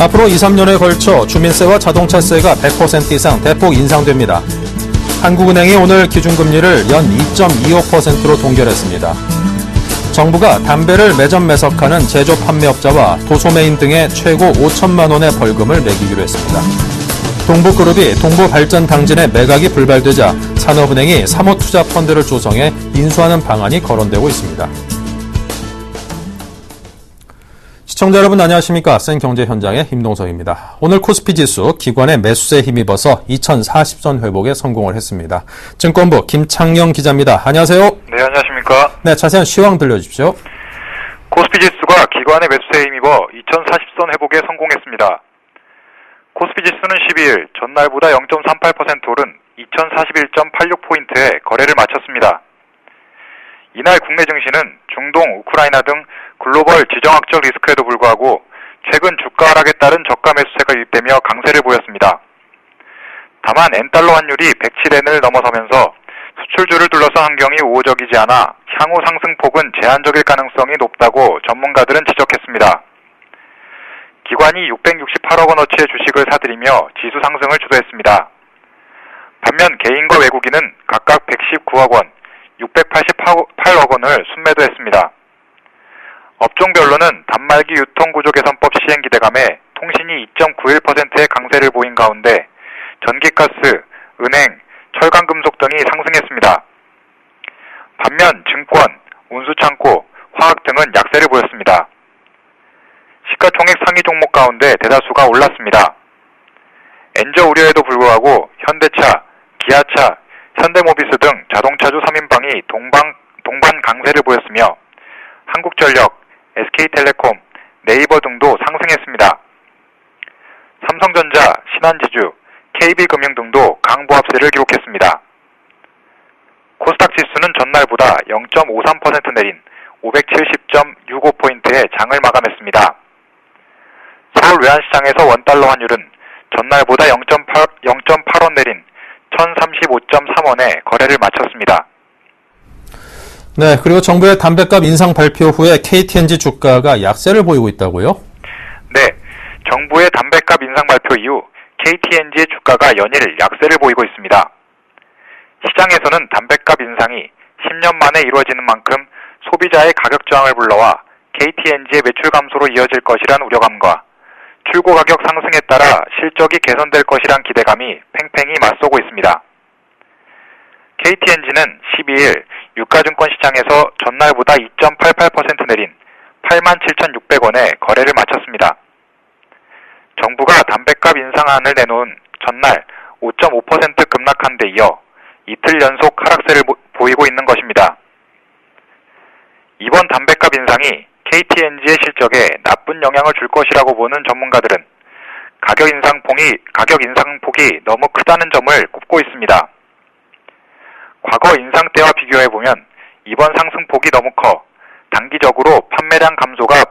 앞으로 2, 3년에 걸쳐 주민세와 자동차세가 100% 이상 대폭 인상됩니다. 한국은행이 오늘 기준금리를 연 2.25%로 동결했습니다. 정부가 담배를 매점 매석하는 제조 판매업자와 도소매인 등에 최고 5천만 원의 벌금을 매기기로 했습니다. 동부그룹이 동부발전당진의 매각이 불발되자 산업은행이 사모투자펀드를 조성해 인수하는 방안이 거론되고 있습니다. 시청자 여러분 안녕하십니까? 센경제 현장의 임동석입니다. 오늘 코스피지수 기관의 매수세에 힘입어서 2040선 회복에 성공을 했습니다. 증권부 김창영 기자입니다. 안녕하세요. 네, 안녕하십니까? 네, 자세한 시황 들려주십시오. 코스피지수가 기관의 매수세에 힘입어 2040선 회복에 성공했습니다. 코스피지수는 12일 전날보다 0.38% 오른 2041.86포인트에 거래를 마쳤습니다. 이날 국내 증시는 중동, 우크라이나 등 글로벌 지정학적 리스크에도 불구하고 최근 주가 하락에 따른 저가 매수세가 유입되며 강세를 보였습니다. 다만 엔달러 환율이 107엔을 넘어서면서 수출주를 둘러싼 환경이 우호적이지 않아 향후 상승폭은 제한적일 가능성이 높다고 전문가들은 지적했습니다. 기관이 668억 원어치의 주식을 사들이며 지수 상승을 주도했습니다. 반면 개인과 외국인은 각각 119억 원, 688억 원을 순매도했습니다. 업종별로는 단말기 유통구조개선법 시행 기대감에 통신이 2.91%의 강세를 보인 가운데 전기가스, 은행, 철강금속 등이 상승했습니다. 반면 증권, 운수창고, 화학 등은 약세를 보였습니다. 시가총액 상위 종목 가운데 대다수가 올랐습니다. 엔저 우려에도 불구하고 현대차, 기아차, 현대모비스 등 자동차주 3인방이 동반 강세를 보였으며 한국전력, SK텔레콤, 네이버 등도 상승했습니다. 삼성전자, 신한지주, KB금융 등도 강보합세를 기록했습니다. 코스닥 지수는 전날보다 0.53% 내린 570.65포인트의 장을 마감했습니다. 서울 외환시장에서 원달러 환율은 전날보다 0.8원 내린 1035.3원에 거래를 마쳤습니다. 네, 그리고 정부의 담배값 인상 발표 후에 KTNG 주가가 약세를 보이고 있다고요? 네, 정부의 담배값 인상 발표 이후 KTNG의 주가가 연일 약세를 보이고 있습니다. 시장에서는 담배값 인상이 10년 만에 이루어지는 만큼 소비자의 가격 저항을 불러와 KTNG의 매출 감소로 이어질 것이란 우려감과 출고 가격 상승에 따라 실적이 개선될 것이란 기대감이 팽팽히 맞서고 있습니다. KTNG는 12일 유가증권 시장에서 전날보다 2.88% 내린 87,600원에 거래를 마쳤습니다. 정부가 담배값 인상안을 내놓은 전날 5.5% 급락한 데 이어 이틀 연속 하락세를 보이고 있는 것입니다. 이번 담배값 인상이 KTNG의 실적에 나쁜 영향을 줄 것이라고 보는 전문가들은 가격 인상폭이 너무 크다는 점을 꼽고 있습니다. 과거 인상 때와 비교해보면 이번 상승폭이 너무 커 단기적으로 판매량 감소가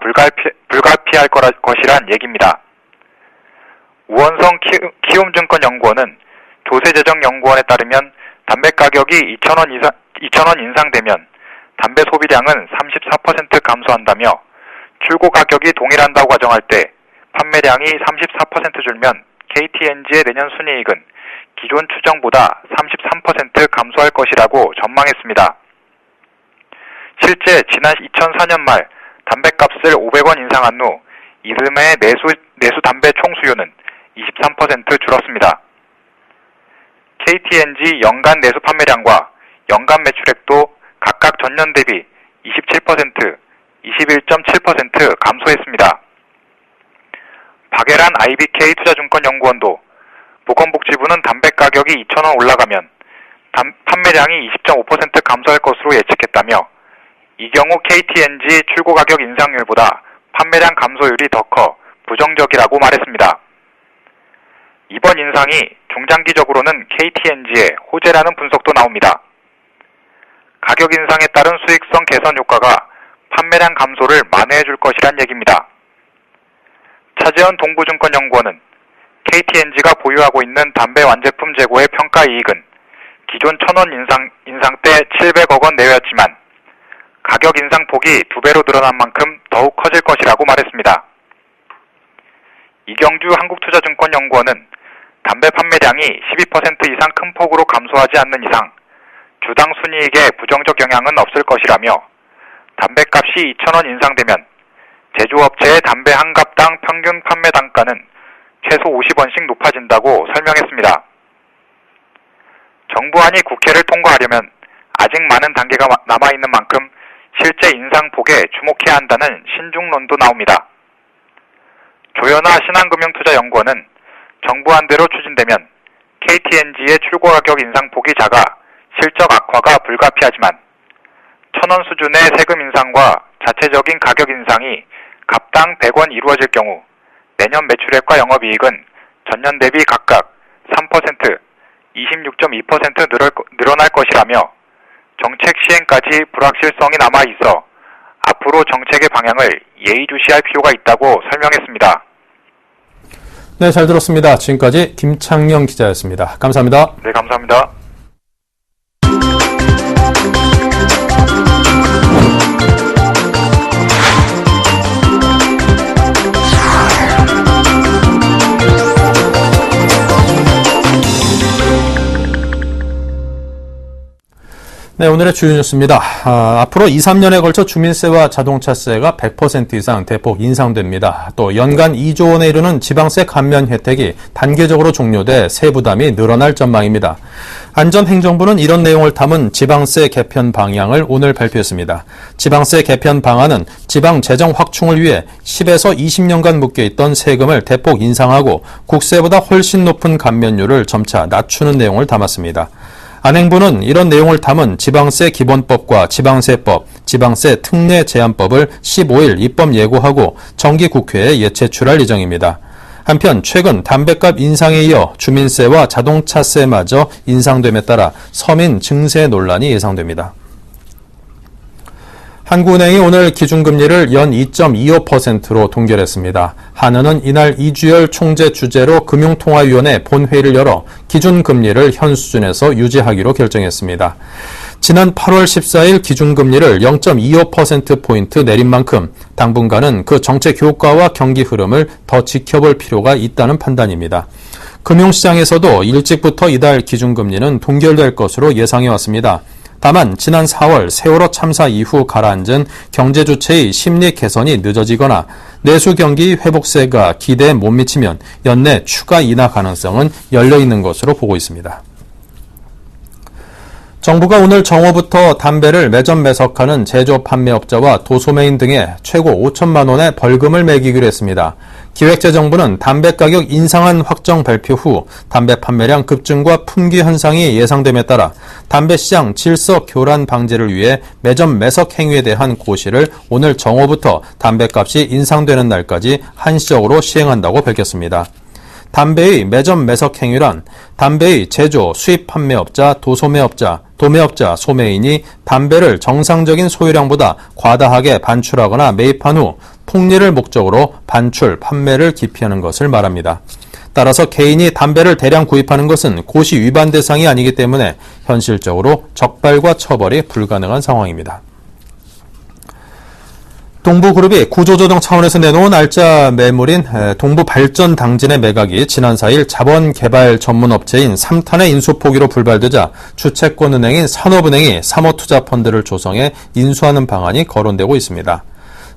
불가피할 것이란 얘기입니다. 우원성 키움증권연구원은 조세재정연구원에 따르면 담배 가격이 2,000원 인상되면 담배 소비량은 34% 감소한다며 출고 가격이 동일한다고 가정할 때 판매량이 34% 줄면 KTNG의 내년 순이익은 기존 추정보다 33% 감소할 것이라고 전망했습니다. 실제 지난 2004년 말 담배값을 500원 인상한 후 이듬해 내수 담배 총수요는 23% 줄었습니다. KTNG 연간 내수 판매량과 연간 매출액도 각각 전년 대비 27%, 21.7% 감소했습니다. 박예란 IBK 투자증권연구원도 보건복지부는 담배 가격이 2,000원 올라가면 판매량이 20.5% 감소할 것으로 예측했다며 이 경우 KTNG 출고 가격 인상률보다 판매량 감소율이 더 커 부정적이라고 말했습니다. 이번 인상이 중장기적으로는 KTNG의 호재라는 분석도 나옵니다. 가격 인상에 따른 수익성 개선 효과가 판매량 감소를 만회해 줄 것이란 얘기입니다. 차재현 동부증권연구원은 KTNG가 보유하고 있는 담배 완제품 재고의 평가 이익은 기존 1,000원 인상 때 700억 원 내외였지만 가격 인상 폭이 2배로 늘어난 만큼 더욱 커질 것이라고 말했습니다. 이경주 한국투자증권연구원은 담배 판매량이 12% 이상 큰 폭으로 감소하지 않는 이상 주당 순이익에 부정적 영향은 없을 것이라며 담배값이 2,000원 인상되면 제조업체의 담배 한 갑당 평균 판매 단가는 최소 50원씩 높아진다고 설명했습니다. 정부안이 국회를 통과하려면 아직 많은 단계가 남아있는 만큼 실제 인상폭에 주목해야 한다는 신중론도 나옵니다. 조현아 신한금융투자연구원은 정부안대로 추진되면 KTNG의 출고 가격 인상폭이 작아 실적 악화가 불가피하지만 1,000원 수준의 세금 인상과 자체적인 가격 인상이 갑당 100원 이루어질 경우 내년 매출액과 영업이익은 전년 대비 각각 3%, 26.2% 늘어날 것이라며 정책 시행까지 불확실성이 남아있어 앞으로 정책의 방향을 예의주시할 필요가 있다고 설명했습니다. 네, 잘 들었습니다. 지금까지 김창영 기자였습니다. 감사합니다. 네, 감사합니다. 네, 오늘의 주요 뉴스입니다. 앞으로 2, 3년에 걸쳐 주민세와 자동차세가 100% 이상 대폭 인상됩니다. 또 연간 2조 원에 이르는 지방세 감면 혜택이 단계적으로 종료돼 세부담이 늘어날 전망입니다. 안전행정부는 이런 내용을 담은 지방세 개편 방향을 오늘 발표했습니다. 지방세 개편 방안은 지방 재정 확충을 위해 10에서 20년간 묶여있던 세금을 대폭 인상하고 국세보다 훨씬 높은 감면율을 점차 낮추는 내용을 담았습니다. 안행부는 이런 내용을 담은 지방세 기본법과 지방세법, 지방세 특례 제한법을 15일 입법 예고하고 정기국회에 예체출할 예정입니다. 한편 최근 담배값 인상에 이어 주민세와 자동차세마저 인상됨에 따라 서민 증세 논란이 예상됩니다. 한국은행이 오늘 기준금리를 연 2.25%로 동결했습니다. 한은은 이날 이주열 총재 주재로 금융통화위원회 본회의를 열어 기준금리를 현 수준에서 유지하기로 결정했습니다. 지난 8월 14일 기준금리를 0.25%포인트 내린 만큼 당분간은 그 정책 효과와 경기 흐름을 더 지켜볼 필요가 있다는 판단입니다. 금융시장에서도 일찍부터 이달 기준금리는 동결될 것으로 예상해왔습니다. 다만 지난 4월 세월호 참사 이후 가라앉은 경제 주체의 심리 개선이 늦어지거나 내수 경기 회복세가 기대에 못 미치면 연내 추가 인하 가능성은 열려있는 것으로 보고 있습니다. 정부가 오늘 정오부터 담배를 매점 매석하는 제조 판매업자와 도소매인 등에 최고 5천만 원의 벌금을 매기기로 했습니다. 기획재정부는 담배 가격 인상안 확정 발표 후 담배 판매량 급증과 품귀 현상이 예상됨에 따라 담배 시장 질서 교란 방지를 위해 매점 매석 행위에 대한 고시를 오늘 정오부터 담배값이 인상되는 날까지 한시적으로 시행한다고 밝혔습니다. 담배의 매점 매석 행위란 담배의 제조, 수입 판매업자, 도소매업자, 도매업자, 소매인이 담배를 정상적인 소유량보다 과다하게 반출하거나 매입한 후 폭리를 목적으로 반출, 판매를 기피하는 것을 말합니다. 따라서 개인이 담배를 대량 구입하는 것은 고시 위반 대상이 아니기 때문에 현실적으로 적발과 처벌이 불가능한 상황입니다. 동부그룹이 구조조정 차원에서 내놓은 알짜 매물인 동부발전당진의 매각이 지난 4일 자본개발 전문업체인 삼탄의 인수포기로 불발되자 주채권은행인 산업은행이 사모투자펀드를 조성해 인수하는 방안이 거론되고 있습니다.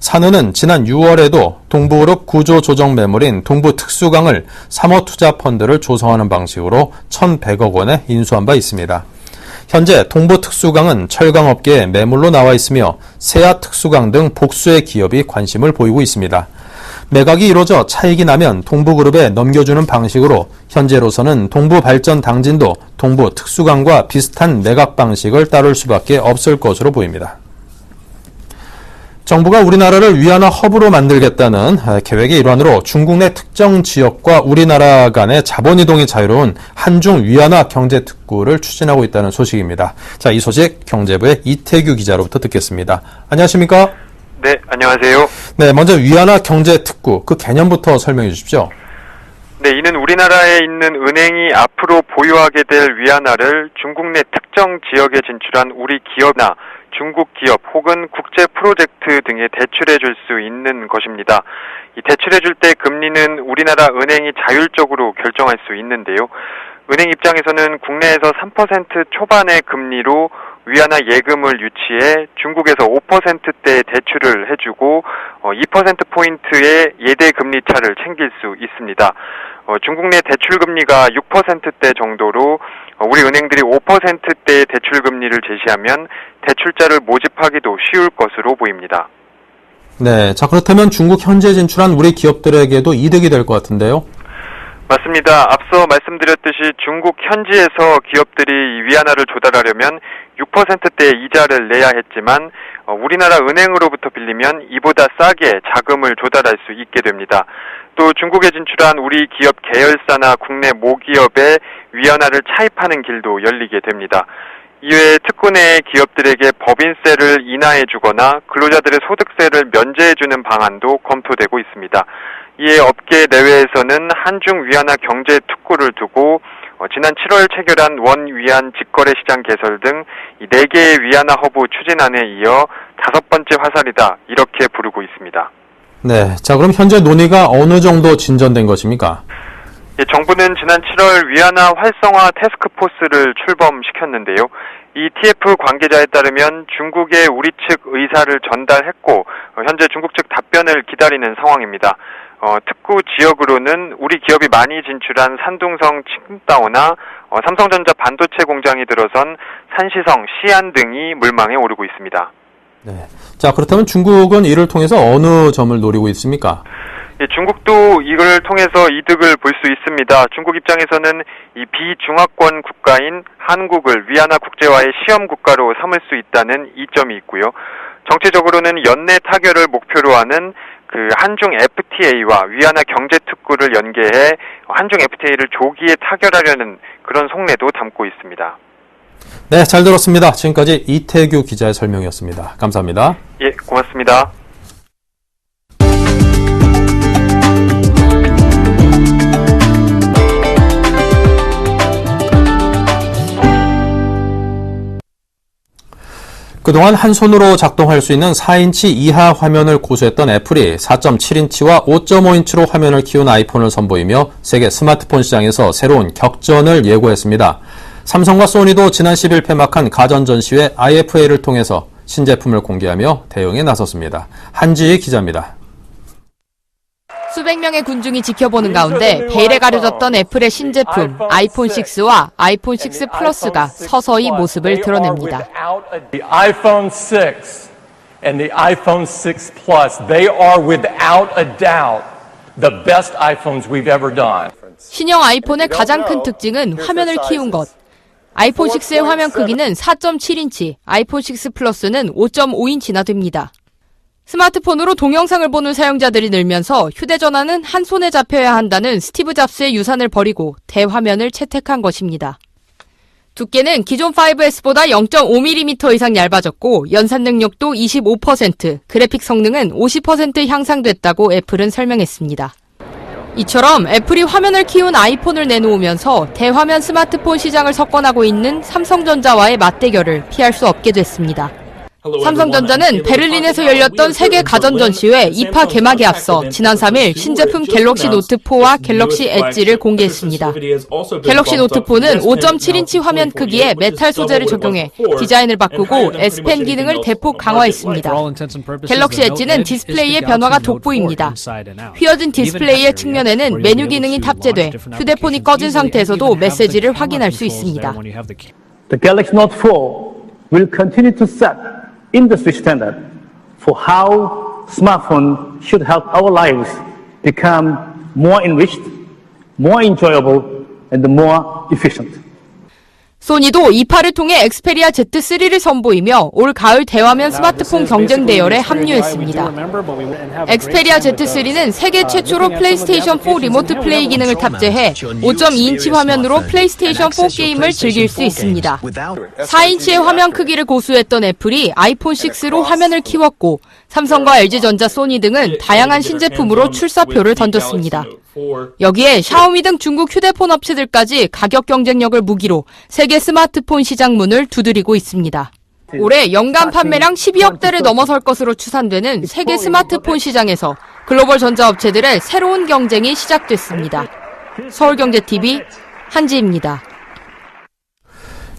산은은 지난 6월에도 동부그룹 구조조정 매물인 동부특수강을 사모투자펀드를 조성하는 방식으로 1,100억 원에 인수한 바 있습니다. 현재 동부특수강은 철강업계에 매물로 나와 있으며 세아특수강 등 복수의 기업이 관심을 보이고 있습니다. 매각이 이루어져 차익이 나면 동부그룹에 넘겨주는 방식으로 현재로서는 동부발전당진도 동부특수강과 비슷한 매각 방식을 따를 수밖에 없을 것으로 보입니다. 정부가 우리나라를 위안화 허브로 만들겠다는 계획의 일환으로 중국 내 특정 지역과 우리나라 간의 자본이동이 자유로운 한중 위안화 경제특구를 추진하고 있다는 소식입니다. 자, 이 소식 경제부의 이태규 기자로부터 듣겠습니다. 안녕하십니까? 네, 안녕하세요. 네, 먼저 위안화 경제특구, 그 개념부터 설명해 주십시오. 네, 이는 우리나라에 있는 은행이 앞으로 보유하게 될 위안화를 중국 내 특정 지역에 진출한 우리 기업이나 중국 기업 혹은 국제 프로젝트 등에 대출해 줄 수 있는 것입니다. 이 대출해 줄 때 금리는 우리나라 은행이 자율적으로 결정할 수 있는데요. 은행 입장에서는 국내에서 3% 초반의 금리로 위안화 예금을 유치해 중국에서 5%대의 대출을 해주고 2%포인트의 예대 금리 차를 챙길 수 있습니다. 중국 내 대출 금리가 6%대 정도로 우리 은행들이 5%대의 대출 금리를 제시하면 대출자를 모집하기도 쉬울 것으로 보입니다. 네, 자 그렇다면 중국 현지에 진출한 우리 기업들에게도 이득이 될 것 같은데요. 맞습니다. 앞서 말씀드렸듯이 중국 현지에서 기업들이 위안화를 조달하려면 6%대의 이자를 내야 했지만 우리나라 은행으로부터 빌리면 이보다 싸게 자금을 조달할 수 있게 됩니다. 또 중국에 진출한 우리 기업 계열사나 국내 모기업에 위안화를 차입하는 길도 열리게 됩니다. 이외에 특구 내 기업들에게 법인세를 인하해주거나 근로자들의 소득세를 면제해주는 방안도 검토되고 있습니다. 이에 업계 내외에서는 한중 위안화 경제 특구를 두고 지난 7월 체결한 원 위안 직거래 시장 개설 등 4개의 위안화 허브 추진안에 이어 5번째 화살이다 이렇게 부르고 있습니다. 네, 자 그럼 현재 논의가 어느 정도 진전된 것입니까? 예, 정부는 지난 7월 위안화 활성화 태스크포스를 출범시켰는데요. 이 TF 관계자에 따르면 중국에 우리 측 의사를 전달했고 현재 중국 측 답변을 기다리는 상황입니다. 특구 지역으로는 우리 기업이 많이 진출한 산둥성 칭다오나 삼성전자 반도체 공장이 들어선 산시성, 시안 등이 물망에 오르고 있습니다. 네. 자 그렇다면 중국은 이를 통해서 어느 점을 노리고 있습니까? 예, 중국도 이걸 통해서 이득을 볼 수 있습니다. 중국 입장에서는 이 비중화권 국가인 한국을 위안화 국제화의 시험 국가로 삼을 수 있다는 이점이 있고요. 정치적으로는 연내 타결을 목표로 하는 그 한중 FTA와 위안화 경제 특구를 연계해 한중 FTA를 조기에 타결하려는 그런 속내도 담고 있습니다. 네, 잘 들었습니다. 지금까지 이태규 기자의 설명이었습니다. 감사합니다. 예, 고맙습니다. 그동안 한 손으로 작동할 수 있는 4인치 이하 화면을 고수했던 애플이 4.7인치와 5.5인치로 화면을 키운 아이폰을 선보이며 세계 스마트폰 시장에서 새로운 격전을 예고했습니다. 삼성과 소니도 지난 10일 폐막한 가전 전시회 IFA를 통해서 신제품을 공개하며 대응에 나섰습니다. 한지희 기자입니다. 수백 명의 군중이 지켜보는 가운데 베일에 가려졌던 애플의 신제품 아이폰 6와 아이폰 6 플러스가 서서히 모습을 드러냅니다. The iPhone 6 and the iPhone 6 Plus, they are without a doubt the best iPhones we've ever done. 신형 아이폰의 가장 큰 특징은 화면을 키운 것. 아이폰 6의 화면 크기는 4.7인치, 아이폰 6 플러스는 5.5인치나 됩니다. 스마트폰으로 동영상을 보는 사용자들이 늘면서 휴대전화는 한 손에 잡혀야 한다는 스티브 잡스의 유산을 버리고 대화면을 채택한 것입니다. 두께는 기존 5S보다 0.5mm 이상 얇아졌고 연산 능력도 25%, 그래픽 성능은 50% 향상됐다고 애플은 설명했습니다. 이처럼 애플이 화면을 키운 아이폰을 내놓으면서 대화면 스마트폰 시장을 석권하고 있는 삼성전자와의 맞대결을 피할 수 없게 됐습니다. 삼성전자는 베를린에서 열렸던 세계 가전 전시회 2파 개막에 앞서 지난 3일 신제품 갤럭시 노트4와 갤럭시 엣지를 공개했습니다. 갤럭시 노트4는 5.7인치 화면 크기에 메탈 소재를 적용해 디자인을 바꾸고 S펜 기능을 대폭 강화했습니다. 갤럭시 엣지는 디스플레이의 변화가 돋보입니다. 휘어진 디스플레이의 측면에는 메뉴 기능이 탑재돼 휴대폰이 꺼진 상태에서도 메시지를 확인할 수 있습니다. The Galaxy Note 4 will continue to set industry standard for how smartphones should help our lives become more enriched, more enjoyable, and more efficient. 소니도 2파를 통해 엑스페리아 Z3를 선보이며 올 가을 대화면 스마트폰 경쟁 대열에 합류했습니다. 엑스페리아 Z3는 세계 최초로 플레이스테이션 4 리모트 플레이 기능을 탑재해 5.2인치 화면으로 플레이스테이션 4 게임을 즐길 수 있습니다. 4인치의 화면 크기를 고수했던 애플이 아이폰 6로 화면을 키웠고 삼성과 LG전자, 소니 등은 다양한 신제품으로 출사표를 던졌습니다. 여기에 샤오미 등 중국 휴대폰 업체들까지 가격 경쟁력을 무기로 세계 스마트폰 시장 문을 두드리고 있습니다. 올해 연간 판매량 12억 대를 넘어설 것으로 추산되는 세계 스마트폰 시장에서 글로벌 전자업체들의 새로운 경쟁이 시작됐습니다. 서울경제TV 한지입니다.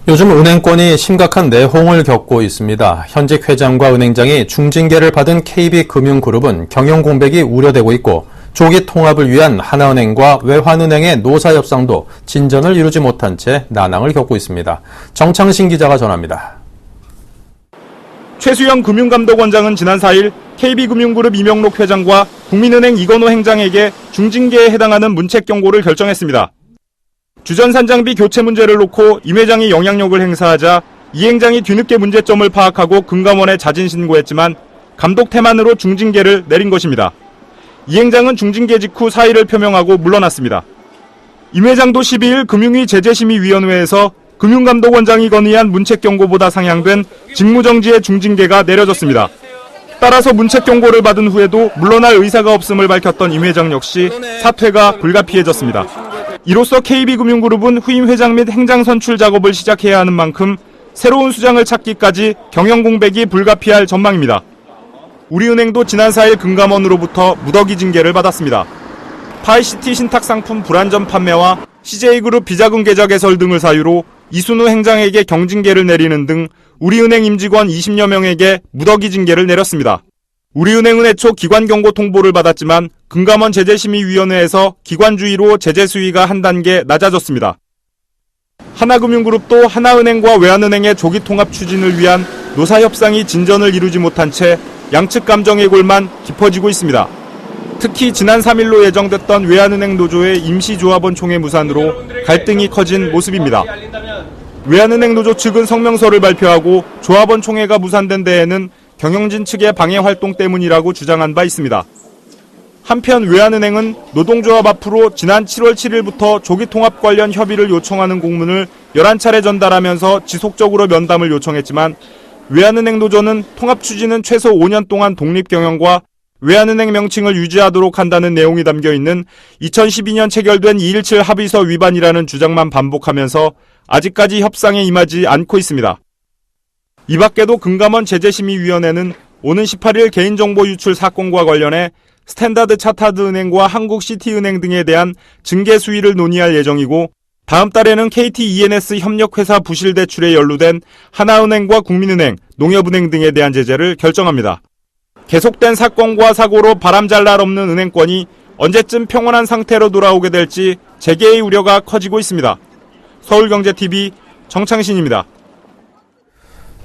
요즘 은행권이 심각한 내홍을 겪고 있습니다. 현직 회장과 은행장이 중징계를 받은 KB금융그룹은 경영 공백이 우려되고 있고 조기 통합을 위한 하나은행과 외환은행의 노사 협상도 진전을 이루지 못한 채 난항을 겪고 있습니다. 정창신 기자가 전합니다. 최수영 금융감독원장은 지난 4일 KB금융그룹 이명록 회장과 국민은행 이건호 행장에게 중징계에 해당하는 문책 경고를 결정했습니다. 주전산장비 교체 문제를 놓고 임 회장이 영향력을 행사하자 이 행장이 뒤늦게 문제점을 파악하고 금감원에 자진 신고했지만 감독 태만으로 중징계를 내린 것입니다. 이 행장은 중징계 직후 사의를 표명하고 물러났습니다. 임 회장도 12일 금융위 제재심의위원회에서 금융감독원장이 건의한 문책 경고보다 상향된 직무정지의 중징계가 내려졌습니다. 따라서 문책 경고를 받은 후에도 물러날 의사가 없음을 밝혔던 임 회장 역시 사퇴가 불가피해졌습니다. 이로써 KB금융그룹은 후임 회장 및 행장 선출 작업을 시작해야 하는 만큼 새로운 수장을 찾기까지 경영 공백이 불가피할 전망입니다. 우리은행도 지난 4일 금감원으로부터 무더기 징계를 받았습니다. 파이시티 신탁상품 불안전 판매와 CJ그룹 비자금 계좌 개설 등을 사유로 이순우 행장에게 경징계를 내리는 등 우리은행 임직원 20여 명에게 무더기 징계를 내렸습니다. 우리은행은 애초 기관 경고 통보를 받았지만 금감원 제재심의위원회에서 기관주의로 제재 수위가 한 단계 낮아졌습니다. 하나금융그룹도 하나은행과 외환은행의 조기 통합 추진을 위한 노사협상이 진전을 이루지 못한 채 양측 감정의 골만 깊어지고 있습니다. 특히 지난 3일로 예정됐던 외환은행 노조의 임시조합원 총회 무산으로 갈등이 커진 모습입니다. 외환은행 노조 측은 성명서를 발표하고 조합원 총회가 무산된 데에는 경영진 측의 방해 활동 때문이라고 주장한 바 있습니다. 한편 외환은행은 노동조합 앞으로 지난 7월 7일부터 조기 통합 관련 협의를 요청하는 공문을 11차례 전달하면서 지속적으로 면담을 요청했지만 외환은행 노조는 통합 추진은 최소 5년 동안 독립 경영과 외환은행 명칭을 유지하도록 한다는 내용이 담겨있는 2012년 체결된 217 합의서 위반이라는 주장만 반복하면서 아직까지 협상에 임하지 않고 있습니다. 이 밖에도 금감원 제재심의위원회는 오는 18일 개인정보 유출 사건과 관련해 스탠다드 차타드 은행과 한국시티은행 등에 대한 징계 수위를 논의할 예정이고 다음 달에는 KT E&S 협력회사 부실 대출에 연루된 하나은행과 국민은행, 농협은행 등에 대한 제재를 결정합니다. 계속된 사건과 사고로 바람잘 날 없는 은행권이 언제쯤 평온한 상태로 돌아오게 될지 재개의 우려가 커지고 있습니다. 서울경제TV 정창신입니다.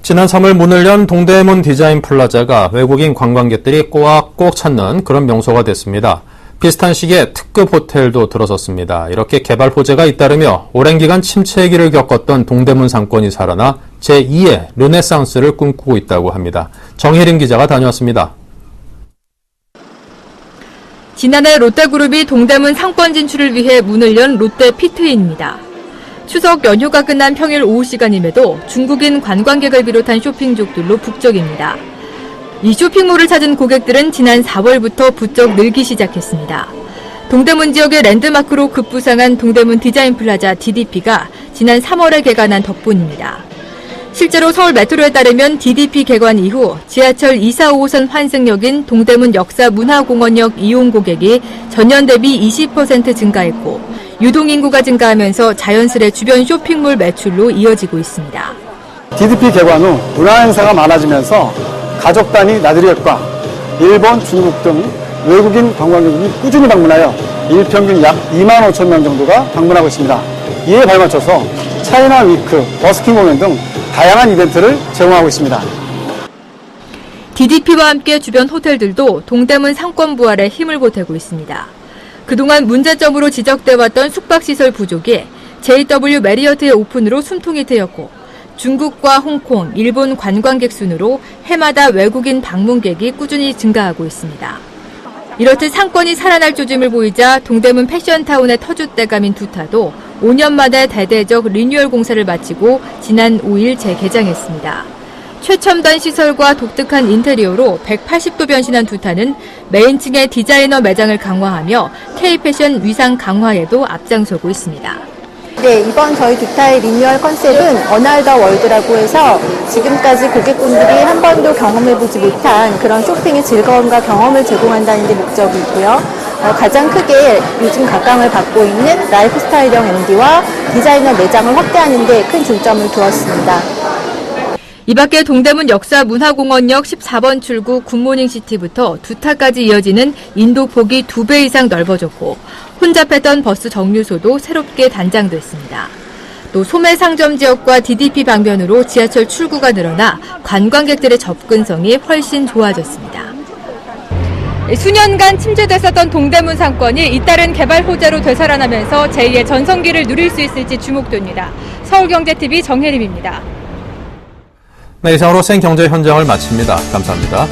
지난 3월 문을 연 동대문 디자인 플라자가 외국인 관광객들이 꼬악꼭 찾는 그런 명소가 됐습니다. 비슷한 시기에 특급 호텔도 들어섰습니다. 이렇게 개발 호재가 잇따르며 오랜 기간 침체기를 겪었던 동대문 상권이 살아나 제2의 르네상스를 꿈꾸고 있다고 합니다. 정혜림 기자가 다녀왔습니다. 지난해 롯데그룹이 동대문 상권 진출을 위해 문을 연 롯데피트인입니다. 추석 연휴가 끝난 평일 오후 시간임에도 중국인 관광객을 비롯한 쇼핑족들로 북적입니다. 이 쇼핑몰을 찾은 고객들은 지난 4월부터 부쩍 늘기 시작했습니다. 동대문 지역의 랜드마크로 급부상한 동대문 디자인 플라자 DDP가 지난 3월에 개관한 덕분입니다. 실제로 서울 메트로에 따르면 DDP 개관 이후 지하철 2, 4, 5호선 환승역인 동대문 역사문화공원역 이용 고객이 전년 대비 20% 증가했고 유동인구가 증가하면서 자연스레 주변 쇼핑몰 매출로 이어지고 있습니다. DDP 개관 후 문화 행사가 많아지면서 가족 단위 나들이객과 일본, 중국 등 외국인 관광객이 꾸준히 방문하여 일평균 약 2만 5천 명 정도가 방문하고 있습니다. 이에 발맞춰서 차이나 위크, 버스킹 공연 등 다양한 이벤트를 제공하고 있습니다. DDP와 함께 주변 호텔들도 동대문 상권 부활에 힘을 보태고 있습니다. 그동안 문제점으로 지적돼왔던 숙박시설 부족이 JW 메리어트의 오픈으로 숨통이 트였고 중국과 홍콩, 일본 관광객 순으로 해마다 외국인 방문객이 꾸준히 증가하고 있습니다. 이렇듯 상권이 살아날 조짐을 보이자 동대문 패션타운의 터줏대감인 두타도 5년 만에 대대적 리뉴얼 공사를 마치고 지난 5일 재개장했습니다. 최첨단 시설과 독특한 인테리어로 180도 변신한 두타는 메인층의 디자이너 매장을 강화하며 K-패션 위상 강화에도 앞장서고 있습니다. 네, 이번 저희 두타의 리뉴얼 컨셉은 어나더 월드라고 해서 지금까지 고객분들이 한 번도 경험해보지 못한 그런 쇼핑의 즐거움과 경험을 제공한다는 게 목적이 있고요. 가장 크게 요즘 각광을 받고 있는 라이프스타일형 MD와 디자이너 매장을 확대하는 데 큰 중점을 두었습니다. 이 밖에 동대문 역사문화공원역 14번 출구 굿모닝시티부터 두타까지 이어지는 인도폭이 2배 이상 넓어졌고 혼잡했던 버스 정류소도 새롭게 단장됐습니다. 또 소매 상점 지역과 DDP 방면으로 지하철 출구가 늘어나 관광객들의 접근성이 훨씬 좋아졌습니다. 수년간 침체됐었던 동대문 상권이 잇따른 개발 호재로 되살아나면서 제2의 전성기를 누릴 수 있을지 주목됩니다. 서울경제TV 정혜림입니다. 네, 이상으로 생경제 현장을 마칩니다. 감사합니다.